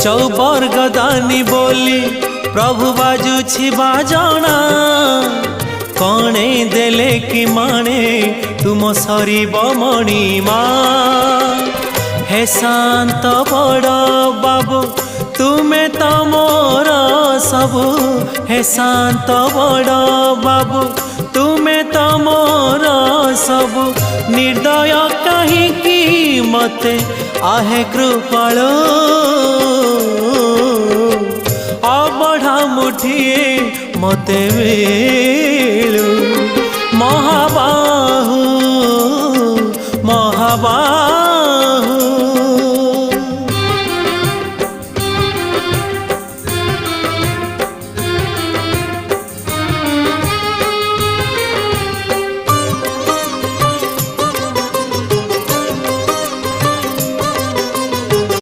चौबर्ग दानी बोली प्रभु बाजुछि बाजना कणे देले कि माणे तुम सरीब मणिमा हे शांत बड़ बाबू तुमे तो मोर सबु हे शांत बड़ बाबू तुमे तो मोर सबु निर्दय कहीं मते आहे कृपाल अबढ़ा मुठिए मते मिलू महाबाहु महाबाहु